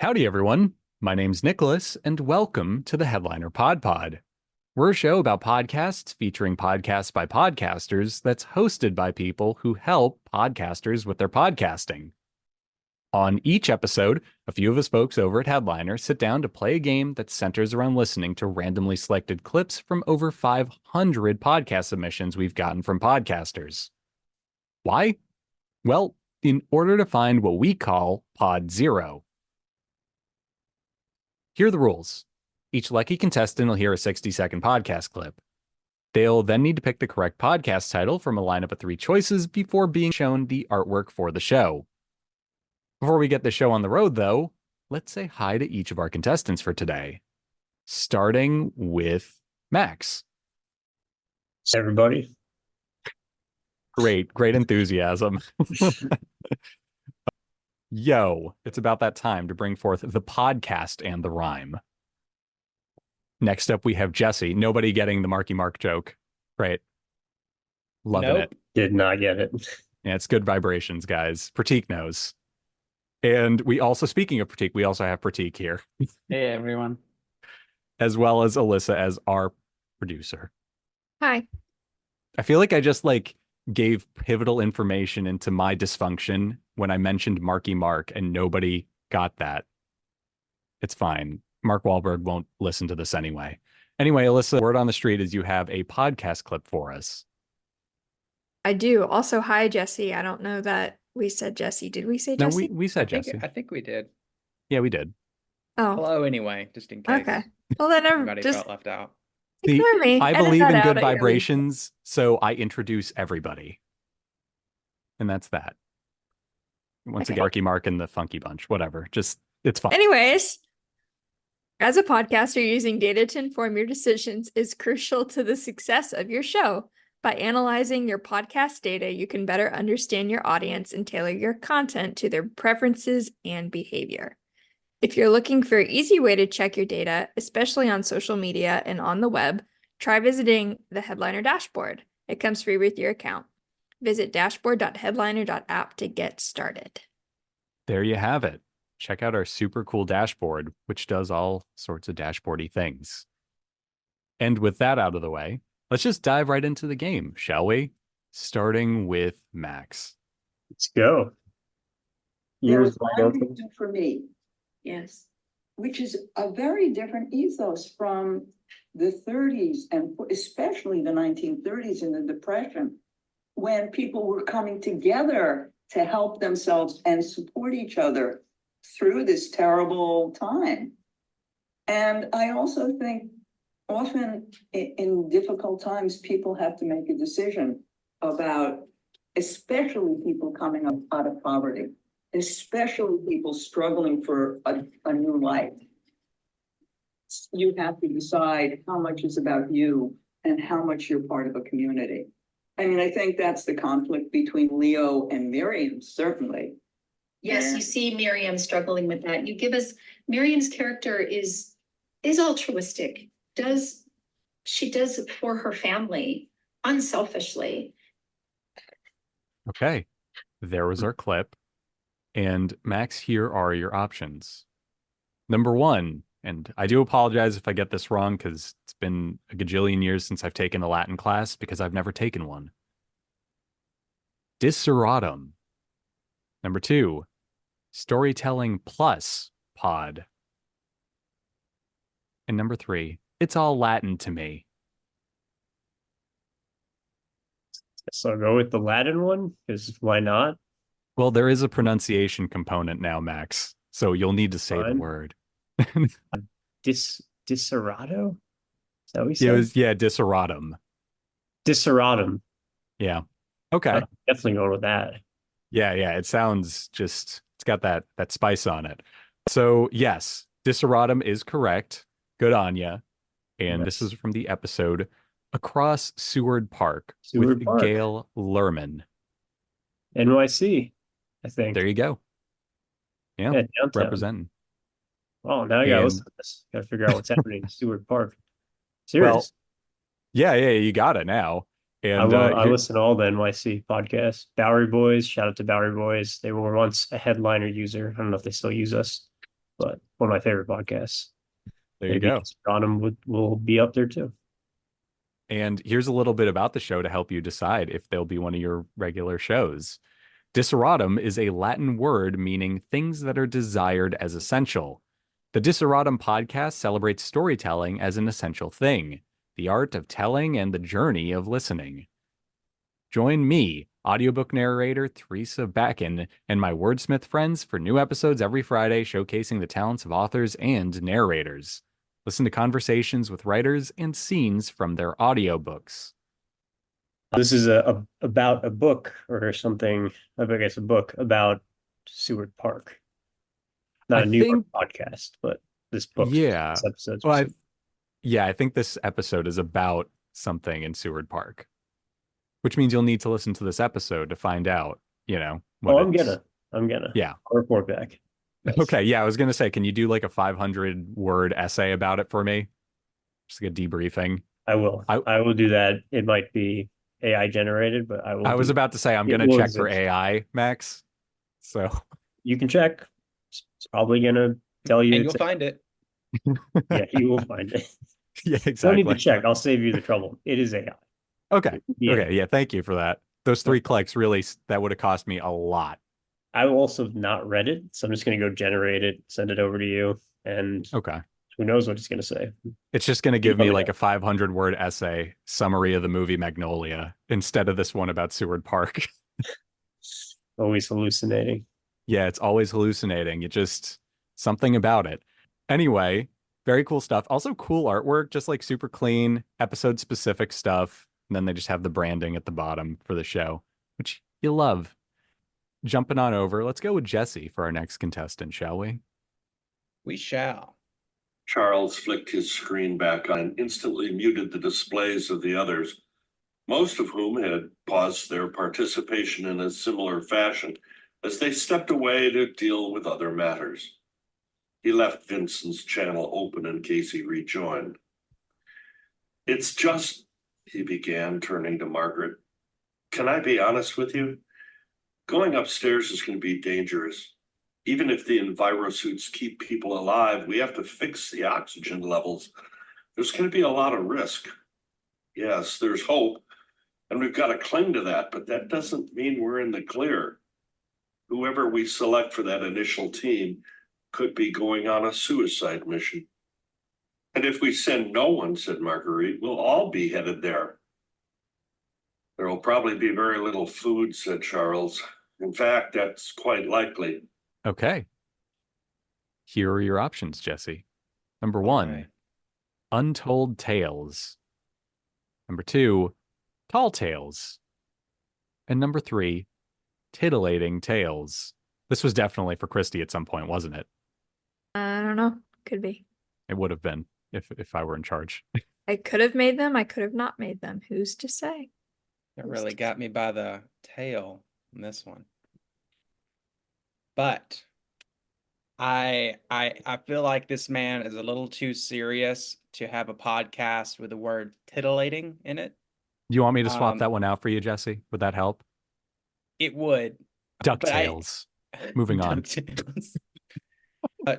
Howdy, everyone. My name's Nicholas, and welcome to the Headliner PodPod. We're a show about podcasts featuring podcasts by podcasters that's hosted by people who help podcasters with their podcasting. On each episode, a few of us folks over at Headliner sit down to play a game that centers around listening to randomly selected clips from over 500 podcast submissions we've gotten from podcasters. Why? Well, in order to find what we call Pod Zero. Here are the rules. Each lucky contestant will hear a 60-second podcast clip. They'll then need to pick the correct podcast title from a lineup of 3 choices before being shown the artwork for the show. Before we get the show on the road, though, let's say hi to each of our contestants for today. Starting with Max. Hey, everybody. Great enthusiasm. Yo, it's about that time to bring forth the podcast and the rhyme. Next up, we have Jesse. Nobody getting the Marky Mark joke. Right. Loving it. Did not get it. Yeah, it's good vibrations, guys. Pratik knows. And we also, speaking of Pratik, we also have Pratik here. Hey, everyone. As well as Alyssa as our producer. Hi. I feel like I just gave pivotal information into my dysfunction when I mentioned Marky Mark and nobody got that. It's fine. Mark Wahlberg won't listen to this anyway. Anyway, Alyssa, word on the street is you have a podcast clip for us. I do. Also, hi, Jesse. I don't know that we said Jesse. Did we say Jesse? No, we said Jesse. I think we did. Yeah, we did. Oh, Hello, anyway, just in case. okay. Well, then Everybody just felt left out. ignore me. I Edit believe that in out good at your vibrations, so I introduce everybody. And that's that. Once Okay. again, Marky Mark and the Funky Bunch, whatever. Just, it's fun. Anyways, as a podcaster, using data to inform your decisions is crucial to the success of your show. By analyzing your podcast data, you can better understand your audience and tailor your content to their preferences and behavior. If you're looking for an easy way to check your data, especially on social media and on the web, try visiting the Headliner dashboard. It comes free with your account. Visit dashboard.headliner.app to get started. There you have it. Check out our super cool dashboard, which does all sorts of dashboardy things. And with that out of the way, let's just dive right into the game, shall we? Starting with Max. Let's go. There Ears was wide one open. reason for me, yes, which is a very different ethos from the 30s and especially the 1930s and the Depression, when people were coming together to help themselves and support each other through this terrible time. And I also think often in difficult times, people have to make a decision about, especially people coming up out of poverty, especially people struggling for a new life. You have to decide how much is about you and how much you're part of a community. I mean, I think that's the conflict between Leo and Miriam, certainly. Yes, Yeah. you see Miriam struggling with that. You give us Miriam's character is altruistic. She does it for her family unselfishly. Okay, there was our clip. And Max, here are your options. Number 1, and I do apologize if I get this wrong because it's been a gajillion years since I've taken a Latin class because I've never taken one. Diseratum. Number 2, storytelling plus pod. And number 3, it's all Latin to me. So I'll go with the Latin one, because why not? Well, there is a pronunciation component now, Max, so you'll need to say the Fine. word. Diserato? Is that what we Yeah, said? diseratum. Diseratum. Yeah. Okay. Definitely going with that. Yeah, it sounds it's got that spice on it. So yes, diseratum is correct. Good on ya. And this Yes. is from the episode Across Seward Park Seward with Park. Gail Lerman. NYC, I think. There you go. Yeah, Yeah, downtown. representing. Oh, now I gotta And- listen to this. Gotta figure out what's happening in Seward Park. Well, Serious. yeah, you got it now. And I listen to all the NYC podcasts. Bowery Boys, shout out to Bowery Boys. They were once a Headliner user. I don't know if they still use us. but one of my favorite podcasts. There you Maybe go. Deseratum will be up there too. And here's a little bit about the show to help you decide if they'll be one of your regular shows. Diseratum is a Latin word meaning things that are desired as essential. The Diseratum podcast celebrates storytelling as an essential thing, the art of telling and the journey of listening. Join me, audiobook narrator Teresa Backen, and my wordsmith friends for new episodes every Friday showcasing the talents of authors and narrators. Listen to conversations with writers and scenes from their audiobooks. This is about a book or something. I guess a book about Seward Park. Not a New York podcast, but this book. Yeah. This episode. Well, I think this episode is about something in Seward Park, which means you'll need to listen to this episode to find out, I'm gonna. Yeah. I'll report back. Yes. Okay. Yeah. I was going to say, can you do like a 500-word essay about it for me? Just like a debriefing. I will. I will do that. It might be AI generated, but I will. I was about to say, I'm going to check for AI, Max. So you can check. It's probably going to tell you. And you'll find it. Yeah, you will find it. Yeah, exactly. Don't need to check. I'll save you the trouble. It is AI. Okay. Yeah. Okay. Yeah. Thank you for that. Those 3 clicks really, that would have cost me a lot. I will also not read it, so I'm just going to go generate it, send it over to you, and okay. Who knows what he's going to say? It's just going to give me like a 500-word essay summary of the movie Magnolia instead of this one about Seward Park. Always hallucinating. Yeah, it's always hallucinating. It just something about it. Anyway, very cool stuff. Also cool artwork, just like super clean, episode specific stuff. And then they just have the branding at the bottom for the show, which you love. Jumping on over, let's go with Jesse for our next contestant, shall we? We shall. Charles flicked his screen back on and instantly muted the displays of the others, most of whom had paused their participation in a similar fashion as they stepped away to deal with other matters. He left Vincent's channel open in case he rejoined. It's just, he began, turning to Margaret. Can I be honest with you? Going upstairs is going to be dangerous. Even if the envirosuits keep people alive, we have to fix the oxygen levels. There's going to be a lot of risk. Yes, there's hope, and we've got to cling to that, but that doesn't mean we're in the clear. Whoever we select for that initial team could be going on a suicide mission. And if we send no one, said Marguerite, we'll all be headed there. There will probably be very little food, said Charles. In fact, that's quite likely. Okay. Here are your options, Jesse. Number 1, Untold Tales. Number 2, Tall Tales. And number 3, Titillating Tales. This was definitely for Christy at some point, wasn't it? I don't know. Could be. It would have been if I were in charge. I could have made them. I could have not made them. Who's to say? It really got me by the tail on this one. But I feel like this man is a little too serious to have a podcast with the word titillating in it. Do you want me to swap that one out for you, Jesse? Would that help? It would. DuckTales. Moving on.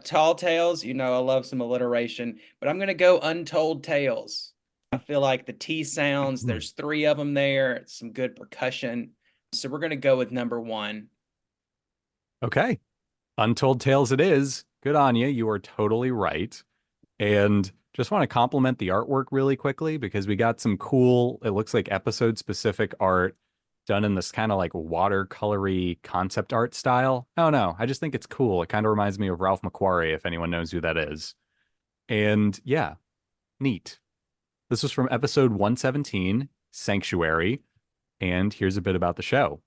Tall Tales, I love some alliteration, but I'm going to go Untold Tales. I feel like the T sounds, there's 3 of them there, some good percussion. So we're going to go with number 1. Okay. Untold Tales it is. Good on you. You are totally right. And just want to compliment the artwork really quickly because we got some cool, it looks like episode specific art done in this kind of like watercolory concept art style. I don't know. I just think it's cool. It kind of reminds me of Ralph McQuarrie, if anyone knows who that is. And yeah, neat. This was from episode 117, Sanctuary. And here's a bit about the show.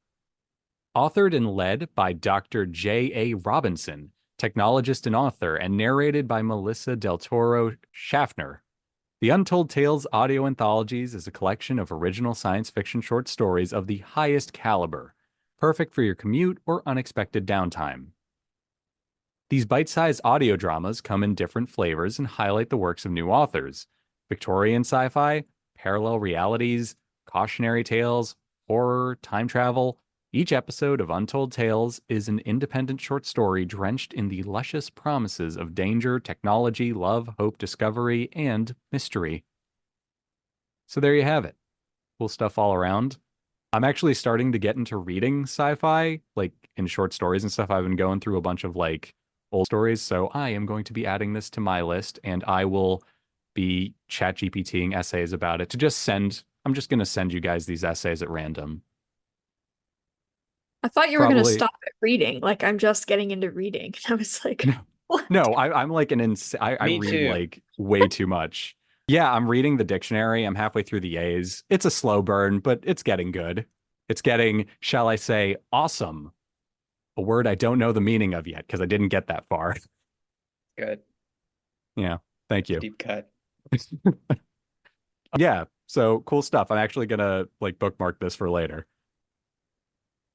Authored and led by Dr. J.A. Robinson, technologist and author, and narrated by Melissa Del Toro Schaffner. The Untold Tales audio anthologies is a collection of original science fiction short stories of the highest caliber, perfect for your commute or unexpected downtime. These bite-sized audio dramas come in different flavors and highlight the works of new authors: Victorian sci-fi, parallel realities, cautionary tales, horror, time travel, Each episode of Untold Tales is an independent short story drenched in the luscious promises of danger, technology, love, hope, discovery, and mystery. So there you have it. Cool stuff all around. I'm actually starting to get into reading sci-fi, like in short stories and stuff. I've been going through a bunch of like old stories, so I am going to be adding this to my list, and I will be chat GPTing essays about it to just send. I'm just going to send you guys these essays at random. I thought you were going to Probably stop at reading. Like, I'm just getting into reading. I was like, what? no. I'm like I Me read too. like way too much. Yeah, I'm reading the dictionary. I'm halfway through the A's. It's a slow burn, but it's getting good. It's getting, shall I say, awesome. A word I don't know the meaning of yet because I didn't get that far. Good. Yeah, thank you. Deep cut. Yeah, so cool stuff. I'm actually gonna like bookmark this for later.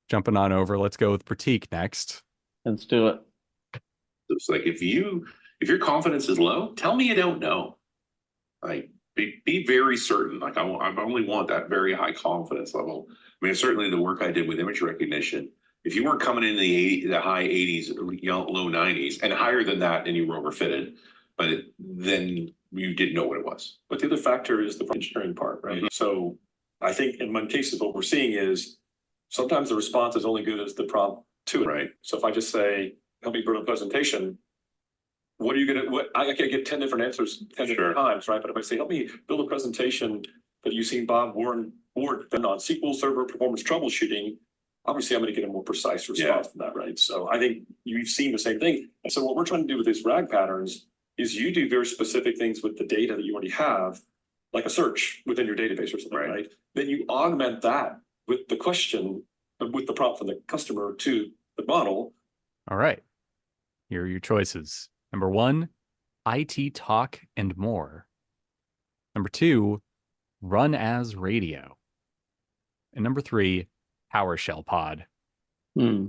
Jumping on over, let's go with Pratik next. Let's do it. It's like if your confidence is low, tell me you don't know. Like be very certain. Like I only want that very high confidence level. I mean, certainly the work I did with image recognition. If you weren't coming in the high 80s, low 90s, and higher than that, then you were overfitted. But then you didn't know what it was. But the other factor is the engineering part, right? Mm-hmm. So I think in many cases, what we're seeing is sometimes the response is only good as the prompt to it, right? So if I just say, help me build a presentation, what are you going to, I can get 10 different answers 10 different times, right? But if I say, help me build a presentation that you've seen Bob Warren done on SQL Server performance troubleshooting, obviously I'm going to get a more precise response from that, right? So I think you've seen the same thing. And so what we're trying to do with these RAG patterns is you do very specific things with the data that you already have, like a search within your database or something, right? Then you augment that with the question, with the prompt from the customer to the model. All right. Here are your choices. Number 1, IT talk and more. Number 2, run as radio. And number 3, PowerShell pod. Let's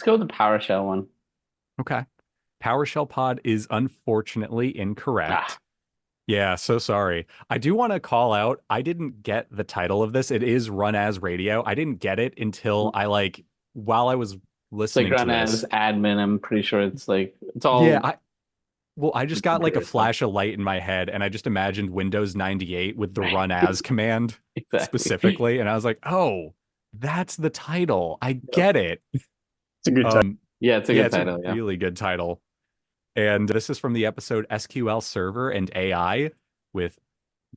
go with the PowerShell one. Okay. PowerShell pod is unfortunately incorrect. Yeah, so sorry. I do want to call out, I didn't get the title of this. It is Run As Radio. I didn't get it until while I was listening to this. Like Run As admin, I'm pretty sure it's all... Yeah, I just got like a flash of light in my head, and I just imagined Windows 98 with the Run As command specifically, and I was like, oh, that's the title. I get it. It's a good title. Yeah, it's a good title. It's a really good title. And this is from the episode SQL Server and AI with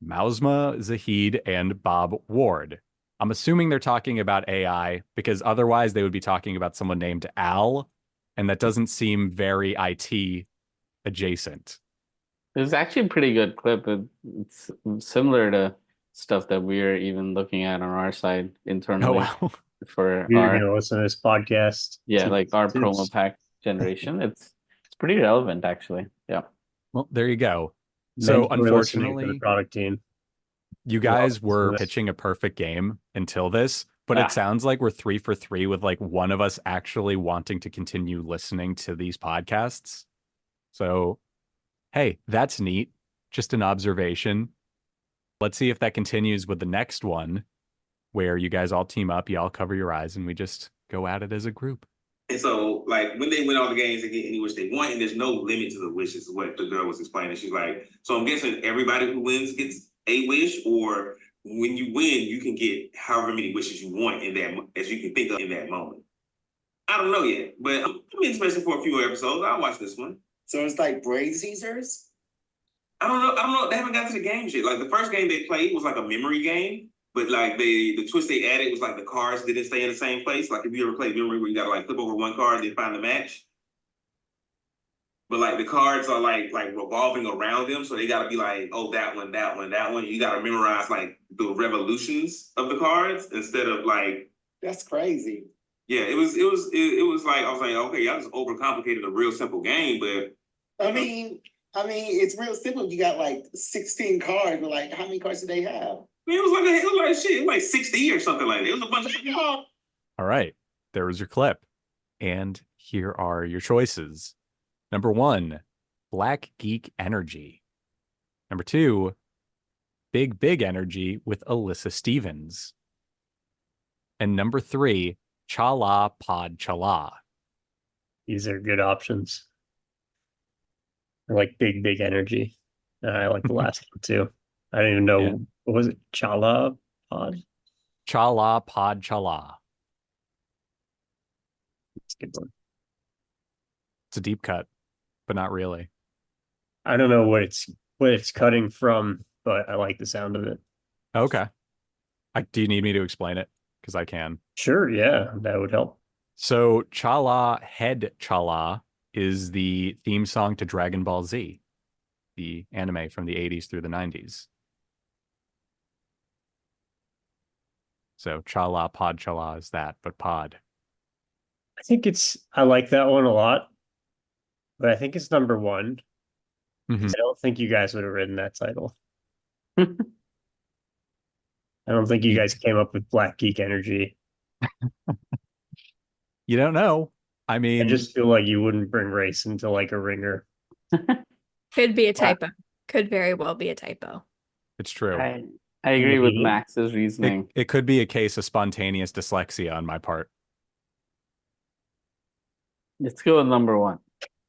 Mausma Zahid and Bob Ward. I'm assuming they're talking about AI because otherwise they would be talking about someone named Al, and that doesn't seem very IT adjacent. It's actually a pretty good clip. It's similar to stuff that we're even looking at on our side internally. Oh, wow. For you're going to listen to this podcast. Yeah, like our promo pack generation. It's pretty relevant, actually. Yeah. Well, there you go. So unfortunately, for the product team, you guys were pitching a perfect game until this, but it sounds like we're 3 for 3 with like one of us actually wanting to continue listening to these podcasts. So, hey, that's neat. Just an observation. Let's see if that continues with the next one, where you guys all team up, you all cover your eyes, and we just go at it as a group. And so, like, when they win all the games, they get any wish they want, and there's no limit to the wishes, is what the girl was explaining. She's like, so I'm guessing everybody who wins gets a wish, or when you win, you can get however many wishes you want in that, as you can think of in that moment. I don't know yet, but I'm interested for a few episodes. I'll watch this one. So it's like Braid Caesars? I don't know. They haven't got to the games yet. Like, the first game they played was like a memory game. But like the twist they added was like the cards didn't stay in the same place. Like if you ever played memory where you gotta like flip over one card and then find the match. But like the cards are like revolving around them, so they gotta be like, oh, that one. You gotta memorize like the revolutions of the cards instead of like. That's crazy. Yeah, it was like I was like, okay, y'all just overcomplicated a real simple game, but I mean, it's real simple. You got like 16 cards, but like how many cards do they have? It was like 60 or something like that. It was a bunch of All right. There was your clip. And here are your choices. Number 1, Black Geek Energy. Number 2, Big Energy with Alyssa Stevens. And number 3, Chala Pod Chala. These are good options. I like big energy. I like the last one too. I don't even know. Yeah. What was it? Chala Pod? Chala Pod Chala. It's a good one. It's a deep cut, but not really. I don't know what it's cutting from, but I like the sound of it. Okay. Do you need me to explain it? Because I can. Sure, yeah, that would help. So Chala Head Chala is the theme song to Dragon Ball Z, the anime from the 80s through the 90s. So Chala Pod Chala is that, but pod. I like that one a lot, but I think it's number 1. Mhm. I don't think you guys would have written that title. I don't think you guys came up with Black Geek Energy. You don't know. I mean, I just feel like you wouldn't bring race into like a ringer. Could be a typo. Could very well be a typo. it's true. I agree with Max's reasoning. It could be a case of spontaneous dyslexia on my part. Let's go with number 1.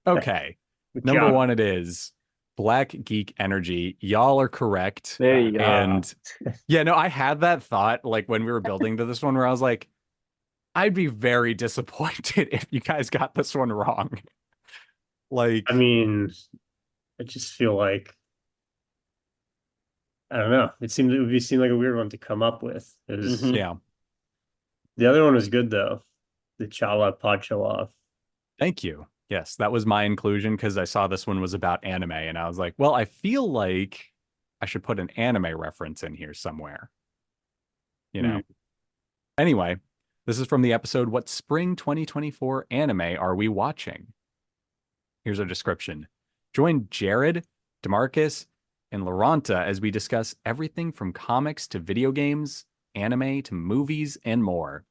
Okay. Number 1 it is. Black Geek Energy. Y'all are correct. There you go. And yeah, no, I had that thought like when we were building to this one where I was like, I'd be very disappointed if you guys got this one wrong. Like, I mean, I just feel like I don't know. It would seem like a weird one to come up with. yeah. The other one was good though. The Chala Pod Chala. Thank you. Yes, that was my inclusion because I saw this one was about anime and I was like, well, I feel like I should put an anime reference in here somewhere. You know? Anyway, this is from the episode, What Spring 2024 Anime Are We Watching? Here's our description. Join Jared, DeMarcus, and Laurenta as we discuss everything from comics to video games, anime to movies, and more.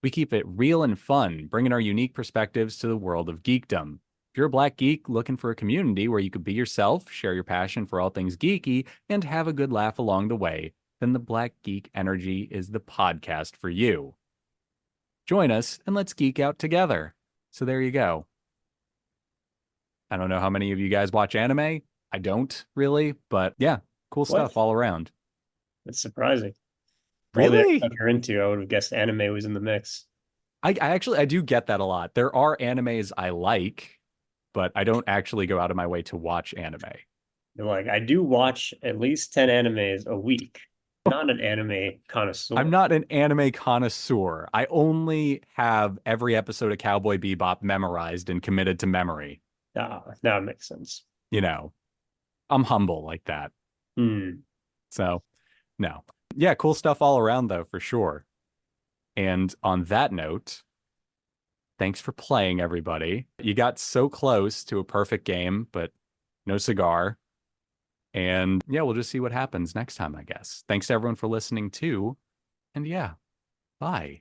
We keep it real and fun, bringing our unique perspectives to the world of geekdom. If you're a Black geek looking for a community where you could be yourself, share your passion for all things geeky, and have a good laugh along the way, then the Black Geek Energy is the podcast for you. Join us and let's geek out together. So there you go. I don't know how many of you guys watch anime. I don't really, but yeah, cool stuff all around. It's surprising. Really? If you're into, I would have guessed anime was in the mix. I do get that a lot. There are animes I like, but I don't actually go out of my way to watch anime. Like, I do watch at least 10 animes a week. Not an anime connoisseur. I'm not an anime connoisseur. I only have every episode of Cowboy Bebop memorized and committed to memory. Now it makes sense. You know, I'm humble like that. So, no. Yeah, cool stuff all around, though, for sure. And on that note, thanks for playing, everybody. You got so close to a perfect game, but no cigar. And yeah, we'll just see what happens next time, I guess. Thanks to everyone for listening, too. And yeah, bye.